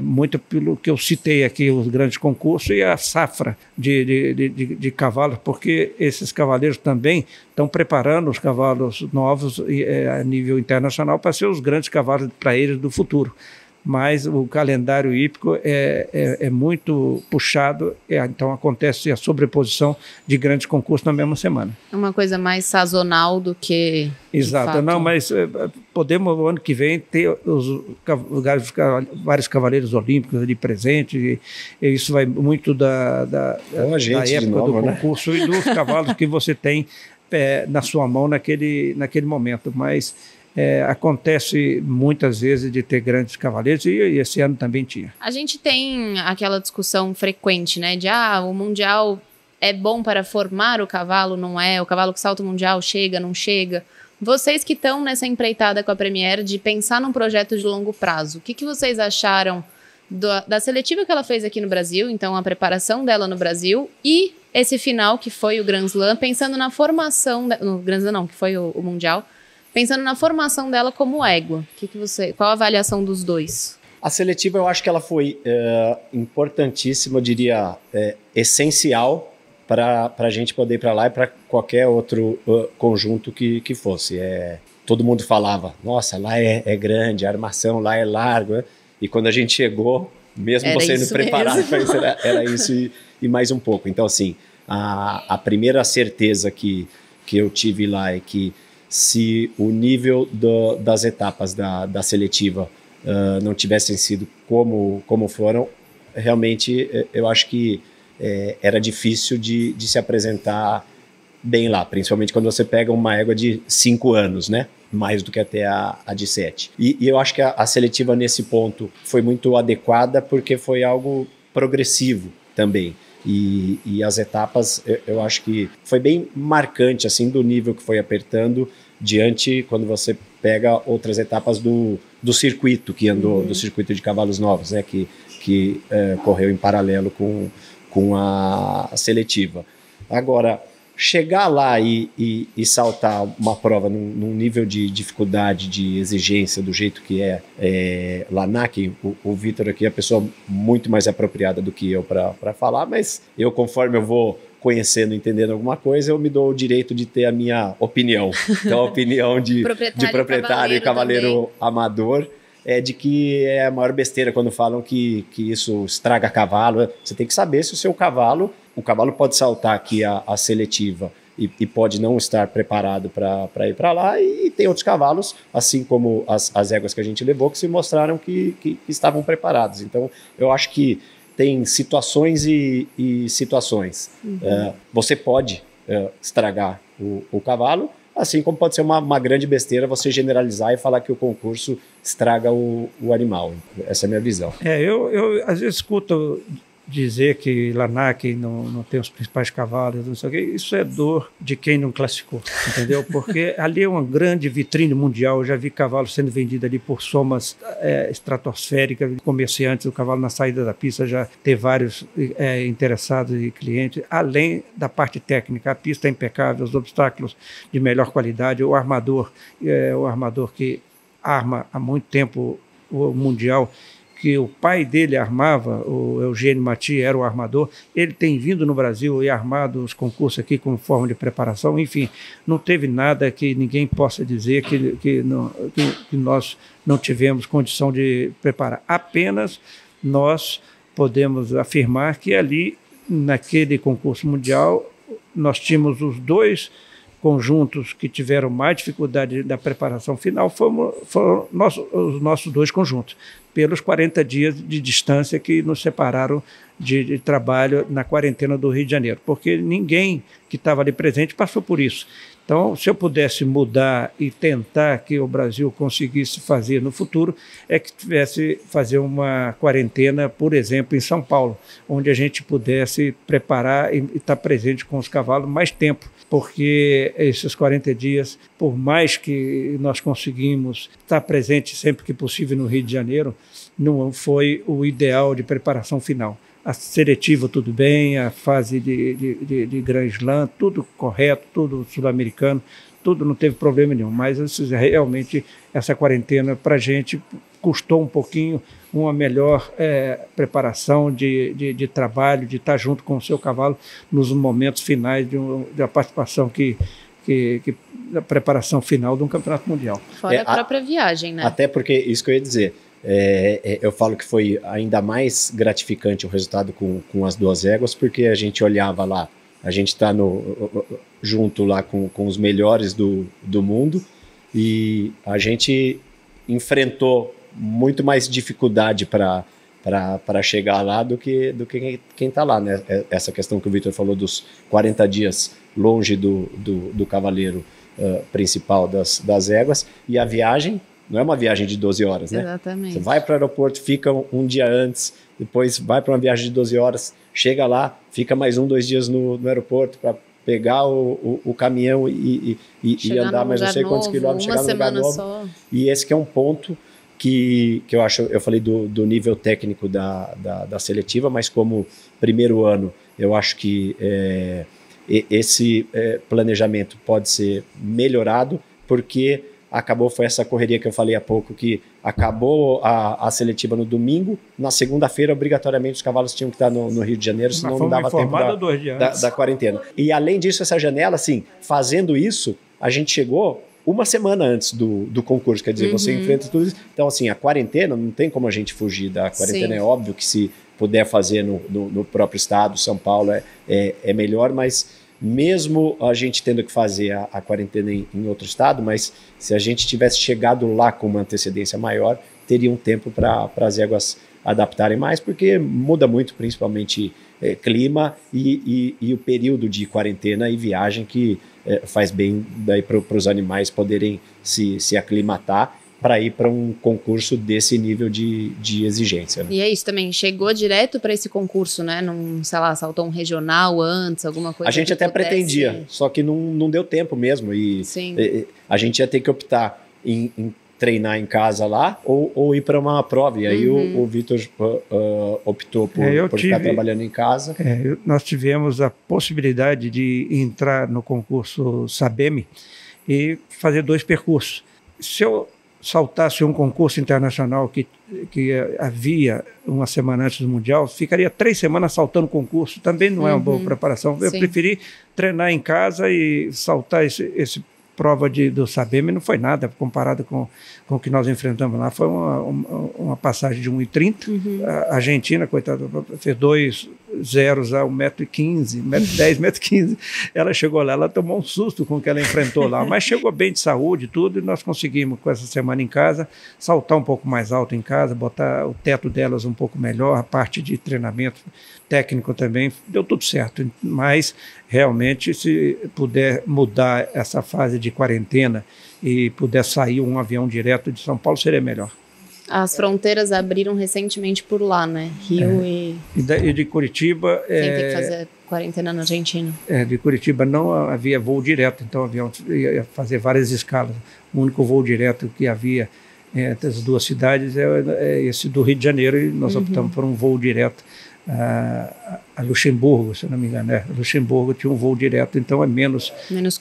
muito pelo que eu citei aqui, os grandes concursos e a safra de cavalos, porque esses cavaleiros também estão preparando os cavalos novos a nível internacional para ser os grandes cavalos para eles do futuro. Mas o calendário hípico é muito puxado, então acontece a sobreposição de grandes concursos na mesma semana. É uma coisa mais sazonal do que... Exato, não, mas podemos no ano que vem ter vários cavaleiros olímpicos ali presentes, e isso vai muito da época do concurso, né? E dos cavalos que você tem na sua mão naquele momento, mas... acontece muitas vezes de ter grandes cavaleiros, e esse ano também tinha. A gente tem aquela discussão frequente, né, de o Mundial é bom para formar o cavalo, não é? O cavalo que salta o Mundial chega, não chega? Vocês que estão nessa empreitada com a Premier de pensar num projeto de longo prazo, o que vocês acharam da seletiva que ela fez aqui no Brasil, então a preparação dela no Brasil, e esse final que foi o Grand Slam, pensando na formação... No Grand Slam não, que foi o Mundial, pensando na formação dela como égua. Qual a avaliação dos dois? A seletiva, eu acho que ela foi importantíssima, eu diria, essencial para a gente poder ir para lá e para qualquer outro conjunto que fosse. Todo mundo falava, nossa, lá é grande, a armação lá é larga, e quando a gente chegou, mesmo você indo preparado para isso, era isso e mais um pouco. Então, assim, a primeira certeza que eu tive lá é que se o nível das etapas da seletiva não tivessem sido como foram, realmente eu acho que era difícil de se apresentar bem lá, principalmente quando você pega uma égua de 5 anos, né? Mais do que até a de 7. E eu acho que a seletiva nesse ponto foi muito adequada, porque foi algo progressivo também. E as etapas, eu acho que foi bem marcante, assim, do nível que foi apertando diante quando você pega outras etapas do circuito que andou, do circuito de cavalos novos, né, que correu em paralelo com a seletiva. Agora, chegar lá e saltar uma prova num nível de dificuldade, de exigência, do jeito que Lanaken, o Vitor aqui é a pessoa muito mais apropriada do que eu para falar, mas eu, conforme eu vou conhecendo, entendendo alguma coisa, eu me dou o direito de ter a minha opinião. Então, a opinião de proprietário e cavaleiro amador é de que é a maior besteira quando falam que isso estraga cavalo. Você tem que saber se o cavalo pode saltar aqui a seletiva e pode não estar preparado para ir para lá, e tem outros cavalos, assim como as éguas que a gente levou, que se mostraram que estavam preparados. Então, eu acho que tem situações e situações. Você pode estragar o cavalo, assim como pode ser uma grande besteira você generalizar e falar que o concurso estraga o animal. Essa é a minha visão. Eu às vezes escuto dizer que Lanac não tem os principais cavalos, não sei o quê. Isso é dor de quem não classificou, entendeu? Porque ali é uma grande vitrine mundial. Eu já vi cavalos sendo vendidos ali por somas estratosféricas, comerciantes. O cavalo na saída da pista já tem vários interessados e clientes. Além da parte técnica, a pista é impecável, os obstáculos de melhor qualidade, o armador que arma há muito tempo o Mundial, que o pai dele armava, o Eugênio Mati era o armador, ele tem vindo no Brasil e armado os concursos aqui como forma de preparação, enfim, não teve nada que ninguém possa dizer que nós não tivemos condição de preparar. Apenas nós podemos afirmar que ali, naquele concurso mundial, nós tínhamos os dois conjuntos que tiveram mais dificuldade da preparação final, foram os nossos dois conjuntos, pelos 40 dias de distância que nos separaram de trabalho na quarentena do Rio de Janeiro, porque ninguém que estava ali presente passou por isso. Então, se eu pudesse mudar e tentar que o Brasil conseguisse fazer no futuro, é que tivesse fazer uma quarentena, por exemplo, em São Paulo, onde a gente pudesse preparar e estar presente com os cavalos mais tempo, porque esses 40 dias, por mais que nós conseguimos estar presente sempre que possível no Rio de Janeiro, não foi o ideal de preparação final. A seletiva tudo bem, a fase de Grand Slam, tudo correto, tudo sul-americano, tudo não teve problema nenhum, mas realmente essa quarentena para a gente custou um pouquinho uma melhor preparação de trabalho, de estar junto com o seu cavalo nos momentos finais da participação da preparação final de um campeonato mundial. Fora a própria viagem, né? Até porque, isso que eu ia dizer, eu falo que foi ainda mais gratificante o resultado com as duas éguas, porque a gente olhava lá, a gente está junto lá com os melhores do mundo, e a gente enfrentou muito mais dificuldade para chegar lá do que quem está lá, né? Essa questão que o Vitor falou dos 40 dias longe do cavaleiro principal das éguas, e a viagem não é uma viagem de 12 horas, né? Exatamente. Você vai para o aeroporto, fica um dia antes, depois vai para uma viagem de 12 horas, chega lá, fica mais 2 dias no aeroporto para pegar o caminhão e andar mais não sei quantos quilômetros, chegar no lugar novo. Só. E esse que é um ponto que eu acho, eu falei do nível técnico da seletiva, mas como primeiro ano, eu acho que esse planejamento pode ser melhorado, porque foi essa correria que eu falei há pouco, que acabou a seletiva no domingo, na segunda-feira, obrigatoriamente, os cavalos tinham que estar no Rio de Janeiro, senão não dava tempo da quarentena. E além disso, essa janela, assim, fazendo isso, a gente chegou uma semana antes do concurso, quer dizer, você enfrenta tudo isso. Então, assim, a quarentena, não tem como a gente fugir da quarentena. Sim. É óbvio que se puder fazer no próprio estado, São Paulo, é melhor, mas mesmo a gente tendo que fazer a quarentena em outro estado, mas se a gente tivesse chegado lá com uma antecedência maior, teria um tempo para as éguas adaptarem mais, porque muda muito, principalmente clima e o período de quarentena e viagem, que faz bem para os animais poderem se aclimatar para ir para um concurso desse nível de exigência. Né? E é isso também, chegou direto para esse concurso, né? Não, sei lá, saltou um regional antes, alguma coisa. A gente até pretendia, só que não deu tempo mesmo. E a gente ia ter que optar em treinar em casa lá ou ir para uma prova. E aí o Vitor optou por ficar trabalhando em casa. Nós tivemos a possibilidade de entrar no concurso Sabem e fazer 2 percursos. Se eu saltasse um concurso internacional que havia uma semana antes do Mundial, ficaria 3 semanas saltando concurso, também não é uma boa preparação. Eu preferi treinar em casa e saltar esse prova do Sabem não foi nada comparado com o que nós enfrentamos lá. Foi uma passagem de 1,30. A Argentina, coitada, fez 2 zeros a 1,15 m, 1,10 m, 1,15 m. Ela chegou lá, ela tomou um susto com o que ela enfrentou lá, mas chegou bem de saúde e tudo, e nós conseguimos, com essa semana em casa, saltar um pouco mais alto em casa, botar o teto delas um pouco melhor, a parte de treinamento técnico também, deu tudo certo. Mas, realmente, se puder mudar essa fase de quarentena e puder sair um avião direto de São Paulo, seria melhor. As fronteiras abriram recentemente por lá, né? Rio e de Curitiba... Sem ter que fazer quarentena na Argentina. De Curitiba não havia voo direto, então o avião ia fazer várias escalas. O único voo direto que havia entre as duas cidades é esse do Rio de Janeiro, e nós optamos por um voo direto a Luxemburgo, se não me engano. Luxemburgo tinha um voo direto, então é menos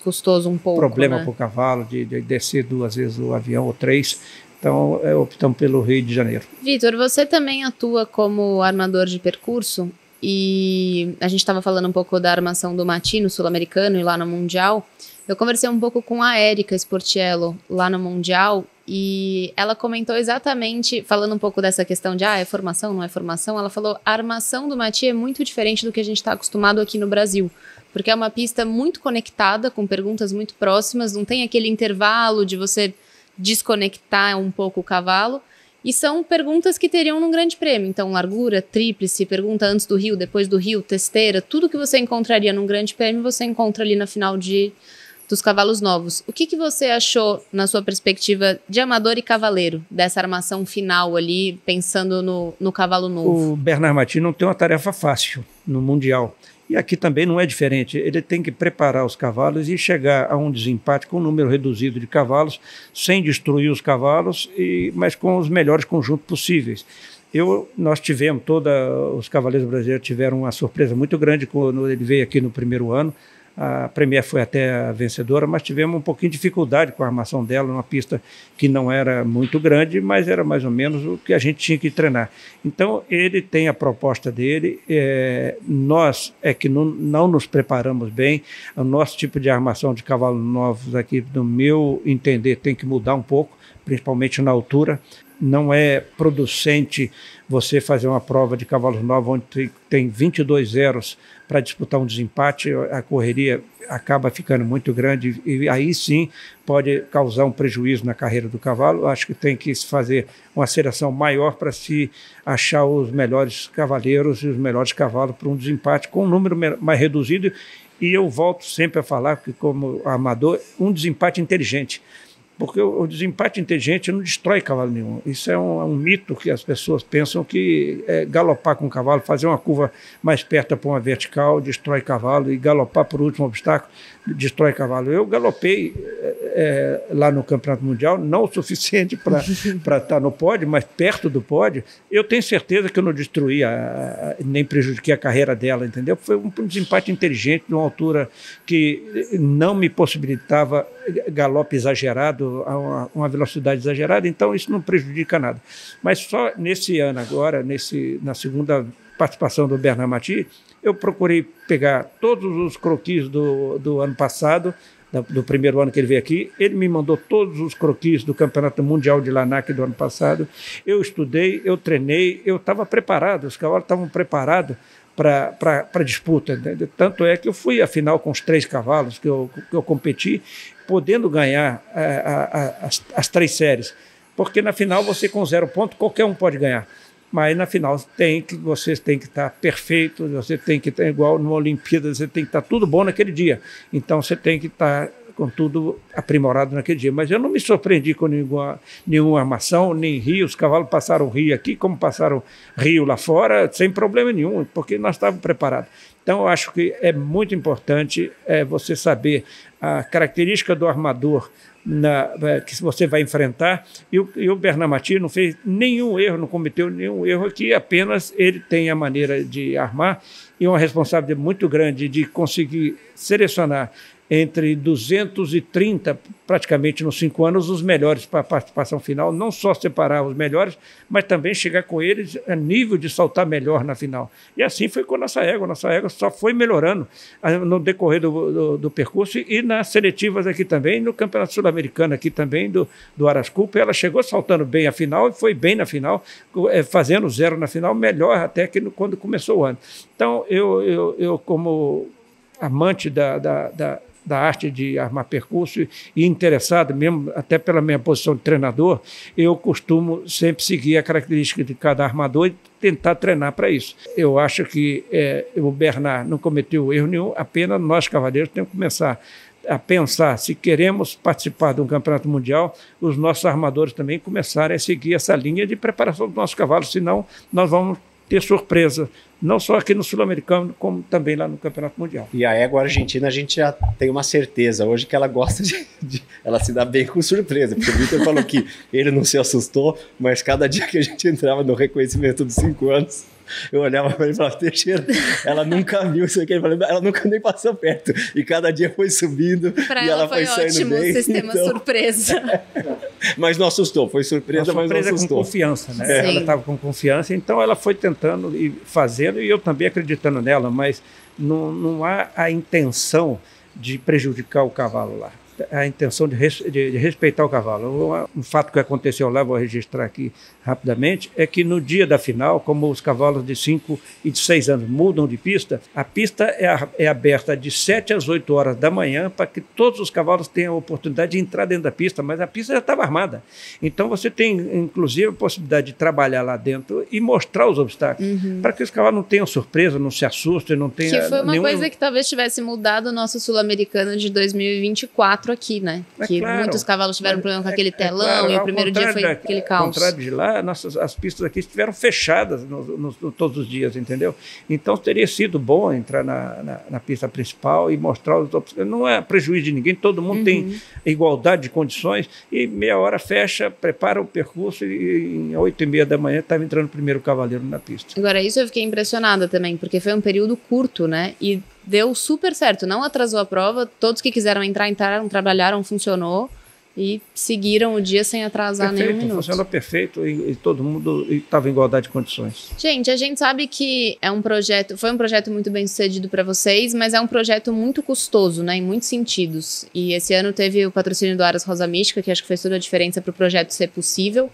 custoso um pouco, problema, né? para o cavalo de descer 2 vezes o avião ou 3. Então, optamos pelo Rio de Janeiro. Vitor, você também atua como armador de percurso, e a gente estava falando um pouco da armação do Mati no Sul-Americano e lá no Mundial. Eu conversei um pouco com a Érica Sportiello lá no Mundial, e ela comentou exatamente, falando um pouco dessa questão de é formação, não é formação, ela falou: a armação do Mati é muito diferente do que a gente está acostumado aqui no Brasil, porque é uma pista muito conectada, com perguntas muito próximas, não tem aquele intervalo de você desconectar um pouco o cavalo, e são perguntas que teriam num grande prêmio. Então, largura, tríplice, pergunta antes do Rio, depois do Rio, testeira, tudo que você encontraria num grande prêmio, você encontra ali na final dos cavalos novos. O que você achou, na sua perspectiva de amador e cavaleiro, dessa armação final ali, pensando no cavalo novo? O Bernard Mati não tem uma tarefa fácil no Mundial. E aqui também não é diferente. Ele tem que preparar os cavalos e chegar a um desempate com um número reduzido de cavalos, sem destruir os cavalos, mas com os melhores conjuntos possíveis. Nós tivemos, os cavaleiros brasileiros tiveram uma surpresa muito grande quando ele veio aqui no primeiro ano. A Premier foi até a vencedora, mas tivemos um pouquinho de dificuldade com a armação dela, numa pista que não era muito grande, mas era mais ou menos o que a gente tinha que treinar. Então, ele tem a proposta dele, nós é que não nos preparamos bem. O nosso tipo de armação de cavalos novos aqui, no meu entender, tem que mudar um pouco, principalmente na altura. Não é producente você fazer uma prova de cavalos novos onde tem 22 zeros para disputar um desempate, a correria acaba ficando muito grande e aí sim pode causar um prejuízo na carreira do cavalo. Acho que tem que se fazer uma seleção maior para se achar os melhores cavaleiros e os melhores cavalos para um desempate com um número mais reduzido. E eu volto sempre a falar que, como amador, um desempate inteligente. Porque o desempate inteligente não destrói cavalo nenhum. Isso é um mito que as pessoas pensam que galopar com o cavalo, fazer uma curva mais perto para uma vertical, destrói cavalo, e galopar por último obstáculo, destrói cavalo. Eu galopei lá no Campeonato Mundial, não o suficiente para estar no pódio, mas perto do pódio. Eu tenho certeza que eu não destruí, nem prejudiquei a carreira dela, entendeu? Foi um desempate inteligente, de uma altura que não me possibilitava galope exagerado, a uma velocidade exagerada, então isso não prejudica nada. Mas só nesse ano agora, na segunda participação do Bernard Mati, eu procurei pegar todos os croquis do ano passado, do primeiro ano que ele veio aqui. Ele me mandou todos os croquis do Campeonato Mundial de Lanac do ano passado. Eu estudei, eu treinei, eu estava preparado, os cavalos estavam preparados para a disputa. Tanto é que eu fui à final com os 3 cavalos que eu competi, podendo ganhar as 3 séries. Porque na final você com 0 ponto, qualquer um pode ganhar. Mas na final você tem que estar perfeito, você tem que estar igual numa Olimpíada, você tem que estar tudo bom naquele dia. Então você tem que estar com tudo aprimorado naquele dia. Mas eu não me surpreendi com nenhuma armação, nem rio. Os cavalos passaram rio aqui, como passaram rio lá fora, sem problema nenhum, porque nós estávamos preparados. Então eu acho que é muito importante você saber a característica do armador que você vai enfrentar, e o Bernard Mati não fez nenhum erro, não cometeu nenhum erro aqui, apenas ele tem a maneira de armar e uma responsabilidade muito grande de conseguir selecionar entre 230, praticamente nos 5 anos, os melhores para a participação final, não só separar os melhores, mas também chegar com eles a nível de saltar melhor na final. E assim foi com a nossa égua só foi melhorando no decorrer do percurso e nas seletivas aqui também, no Campeonato Sul-Americano aqui também, do Arascupa, ela chegou saltando bem a final e foi bem na final, fazendo 0 na final, melhor até que quando começou o ano. Então, eu como amante da arte de armar percurso e interessado mesmo, até pela minha posição de treinador, eu costumo sempre seguir a característica de cada armador e tentar treinar para isso. Eu acho que o Bernard não cometeu erro nenhum, apenas nós, cavaleiros, temos que começar a pensar, se queremos participar de um campeonato mundial, os nossos armadores também começarem a seguir essa linha de preparação dos nossos cavalos, senão nós vamos ter surpresa, não só aqui no Sul-Americano, como também lá no Campeonato Mundial. E a égua argentina, a gente já tem uma certeza hoje que ela gosta ela se dá bem com surpresa, porque o Vitor falou que ele não se assustou, mas cada dia que a gente entrava no reconhecimento dos 5 anos, eu olhava para ele e falava, Teixeira, ela nunca viu isso aqui, ela nunca nem passou perto, e cada dia foi subindo, pra e ela foi saindo ótimo, bem. O sistema então... surpresa. Mas não assustou, foi surpresa, mas não assustou. Com confiança, né? Ela estava com confiança, então ela foi tentando e fazendo, e eu também acreditando nela, mas não há a intenção de prejudicar o cavalo lá. A intenção de respeitar o cavalo. Um fato que aconteceu lá, vou registrar aqui rapidamente, é que no dia da final, como os cavalos de 5 e de 6 anos mudam de pista, a pista é aberta de 7 às 8 horas da manhã para que todos os cavalos tenham a oportunidade de entrar dentro da pista, mas a pista já estava armada. Então você tem, inclusive, a possibilidade de trabalhar lá dentro e mostrar os obstáculos, para que os cavalos não tenham surpresa, não se assustem, não tenham... Que foi uma coisa que talvez tivesse mudado o nosso Sul-Americano de 2024 aqui, né? Que claro, muitos cavalos tiveram problema com aquele telão, claro, e o primeiro dia foi aquele caos. Ao contrário de lá, as pistas aqui estiveram fechadas todos os dias, entendeu? Então teria sido bom entrar na pista principal e mostrar os obstáculos. Não é prejuízo de ninguém, todo mundo tem igualdade de condições, e meia hora fecha, prepara o percurso e em 8h30 da manhã estava entrando o primeiro cavaleiro na pista. Agora, isso eu fiquei impressionada também, porque foi um período curto, né? E deu super certo, não atrasou a prova, todos que quiseram entrar, entraram, trabalharam, funcionou e seguiram o dia sem atrasar nenhum minuto. Funcionou perfeito e todo mundo estava em igualdade de condições. Gente, a gente sabe que foi um projeto muito bem sucedido para vocês, mas é um projeto muito custoso, né, em muitos sentidos. E esse ano teve o patrocínio do Aras Rosa Mística, que acho que fez toda a diferença para o projeto ser possível,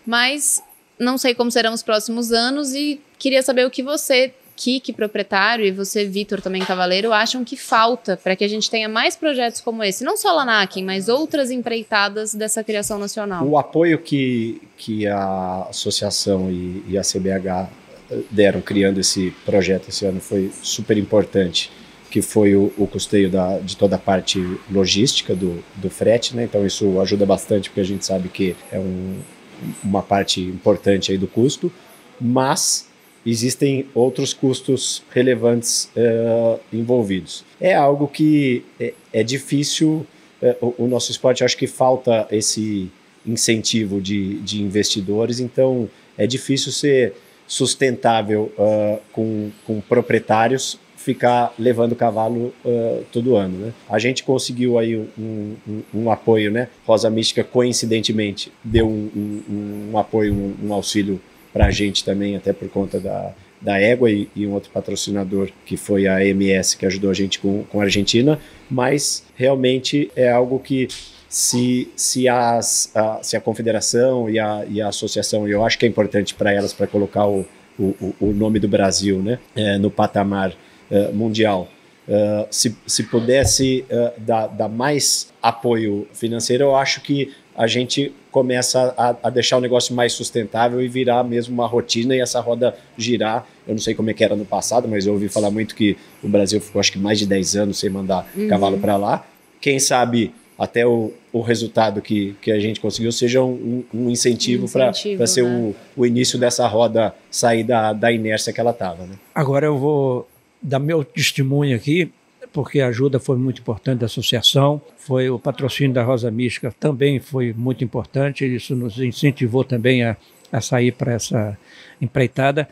mas não sei como serão os próximos anos e queria saber o que você, Kiki, proprietário, e você, Vitor, também cavaleiro, acham que falta para que a gente tenha mais projetos como esse, não só lá na Akin, mas outras empreitadas dessa criação nacional? O apoio que a associação e a CBH deram criando esse projeto esse ano foi super importante, que foi o custeio de toda a parte logística do frete, né? Então isso ajuda bastante, porque a gente sabe que é uma parte importante aí do custo, mas existem outros custos relevantes envolvidos. É algo que é difícil, o nosso esporte, acho que falta esse incentivo de investidores, então é difícil ser sustentável com proprietários ficar levando cavalo todo ano, né? A gente conseguiu aí um apoio, né? Rosa Mística, coincidentemente, deu um apoio, um auxílio para a gente também, até por conta da égua e um outro patrocinador que foi a MS, que ajudou a gente com a Argentina, mas realmente é algo que se a confederação e a associação, e eu acho que é importante para elas, para colocar o nome do Brasil, né, no patamar mundial, se pudesse dar mais apoio financeiro, eu acho que a gente começa a deixar o negócio mais sustentável e virar mesmo uma rotina e essa roda girar. Eu não sei como é que era no passado, mas eu ouvi falar muito que o Brasil ficou acho que mais de 10 anos sem mandar cavalo para lá. Quem sabe até o resultado que a gente conseguiu seja um incentivo para ser, né, o início dessa roda sair da inércia que ela estava, né? Agora eu vou dar meu testemunho aqui, porque a ajuda foi muito importante da associação, foi o patrocínio da Rosa Mística também foi muito importante, isso nos incentivou também a sair para essa empreitada,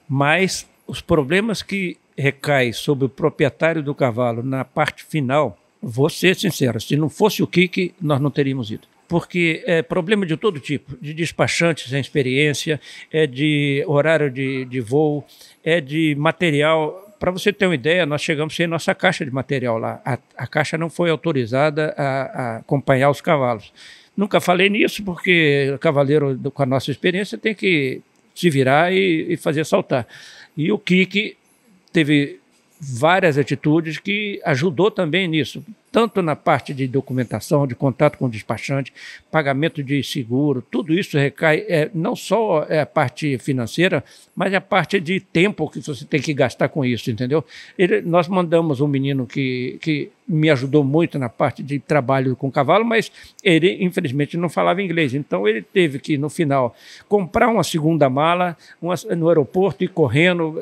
mas os problemas que recaem sobre o proprietário do cavalo na parte final, vou ser sincero, se não fosse o Kiki, nós não teríamos ido. Porque é problema de todo tipo, de despachantes sem experiência, é de horário de voo, é de material. Para você ter uma ideia, nós chegamos sem nossa caixa de material lá. A caixa não foi autorizada a acompanhar os cavalos. Nunca falei nisso, porque o cavaleiro, com a nossa experiência, tem que se virar e fazer saltar. E o Kiki teve várias atitudes que ajudou também nisso, tanto na parte de documentação, de contato com o despachante, pagamento de seguro, tudo isso recai, não só a parte financeira, mas a parte de tempo que você tem que gastar com isso, entendeu? Nós mandamos um menino que me ajudou muito na parte de trabalho com cavalo, mas ele, infelizmente, não falava inglês, então ele teve que, no final, comprar uma segunda mala no aeroporto e correndo,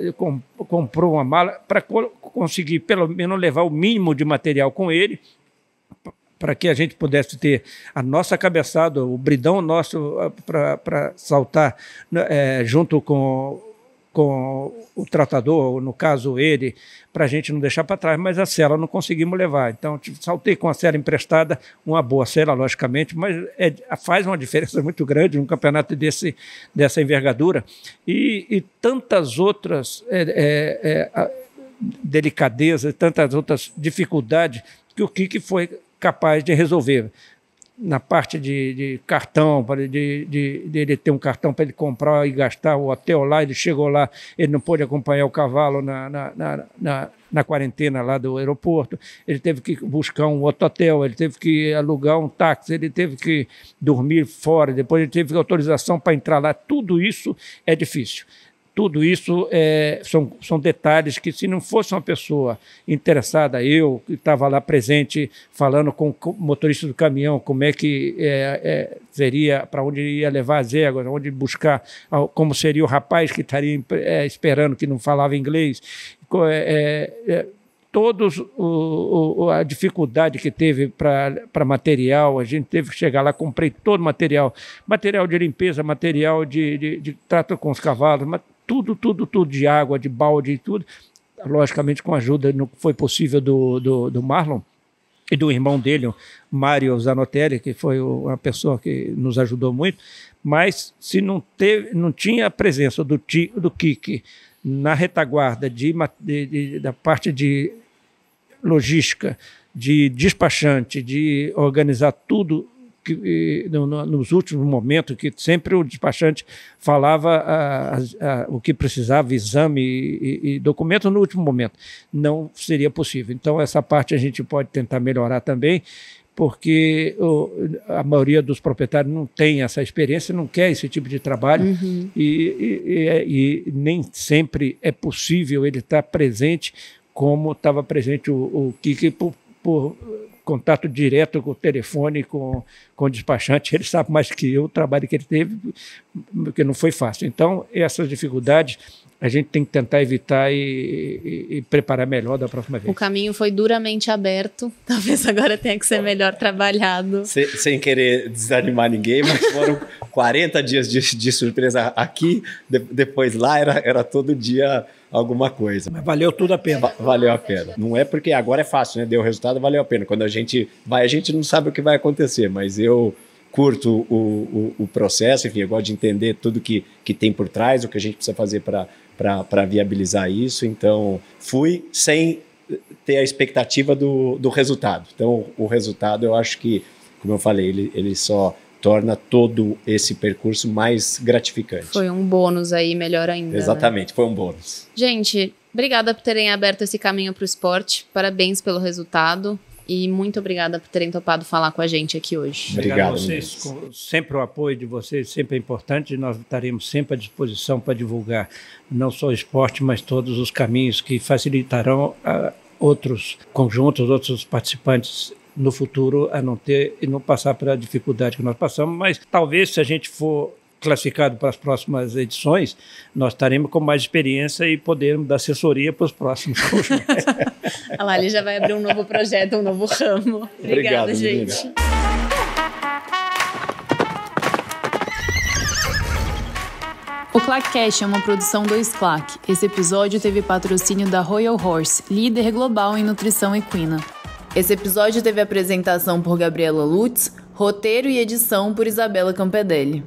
comprou uma mala para conseguir, pelo menos, levar o mínimo de material com ele, para que a gente pudesse ter a nossa cabeçada, o bridão nosso para saltar junto com o tratador, no caso ele, para a gente não deixar para trás, mas a sela não conseguimos levar. Então, saltei com a sela emprestada, uma boa sela, logicamente, mas faz uma diferença muito grande num campeonato dessa envergadura. E tantas outras delicadezas, tantas outras dificuldades que o Kiki foi capaz de resolver. Na parte de cartão, de ele ter um cartão para ele comprar e gastar o hotel lá, ele chegou lá, ele não pôde acompanhar o cavalo na quarentena lá do aeroporto, ele teve que buscar um outro hotel, ele teve que alugar um táxi, ele teve que dormir fora, depois ele teve autorização para entrar lá. Tudo isso é difícil. Tudo isso são detalhes que, se não fosse uma pessoa interessada, eu que estava lá presente, falando com o motorista do caminhão, como é que seria, para onde ia levar as éguas, onde buscar, como seria o rapaz que estaria esperando, que não falava inglês, a dificuldade que teve para material, a gente teve que chegar lá, comprei todo o material de limpeza, material de trato com os cavalos, tudo de água, de balde e tudo, logicamente com a ajuda, não foi possível do Marlon e do irmão dele, o Mário Zanotelli, que foi uma pessoa que nos ajudou muito, mas se não tinha a presença do Kiki na retaguarda da parte de logística, de despachante, de organizar tudo nos últimos momentos, que sempre o despachante falava o que precisava, exame e documento no último momento. Não seria possível. Então, essa parte a gente pode tentar melhorar também, porque a maioria dos proprietários não tem essa experiência, não quer esse tipo de trabalho, e nem sempre é possível ele estar presente como estava presente o Kiki por contato direto com o telefone, com o despachante. Ele sabe mais que eu o trabalho que ele teve, porque não foi fácil. Então, essas dificuldades a gente tem que tentar evitar e preparar melhor da próxima vez. O caminho foi duramente aberto, talvez agora tenha que ser melhor trabalhado. Sem querer desanimar ninguém, mas foram 40 dias de surpresa aqui, depois lá era todo dia alguma coisa. Mas valeu tudo a pena. Valeu a pena. Não é porque agora é fácil, né? Deu resultado, valeu a pena. Quando a gente vai, a gente não sabe o que vai acontecer, mas eu curto o processo, enfim, eu gosto de entender tudo que tem por trás, o que a gente precisa fazer para viabilizar isso. Então, fui sem ter a expectativa do resultado. Então, o resultado, eu acho que, como eu falei, ele só torna todo esse percurso mais gratificante. Foi um bônus aí, melhor ainda. Exatamente, né? Foi um bônus. Gente, obrigada por terem aberto esse caminho para o esporte, parabéns pelo resultado e muito obrigada por terem topado falar com a gente aqui hoje. Obrigado a vocês, sempre o apoio de vocês sempre é importante, nós estaremos sempre à disposição para divulgar não só o esporte, mas todos os caminhos que facilitarão a outros conjuntos, outros participantes no futuro a não ter e não passar pela dificuldade que nós passamos, mas talvez se a gente for classificado para as próximas edições, nós estaremos com mais experiência e podermos dar assessoria para os próximos conjuntos. Olha lá, ele já vai abrir um novo projeto, um novo ramo. Obrigada, gente. Menina. O ClaqueCast é uma produção do Sclac. Esse episódio teve patrocínio da Royal Horse, líder global em nutrição equina. Esse episódio teve apresentação por Gabriela Lutz, roteiro e edição por Isabela Campedelli.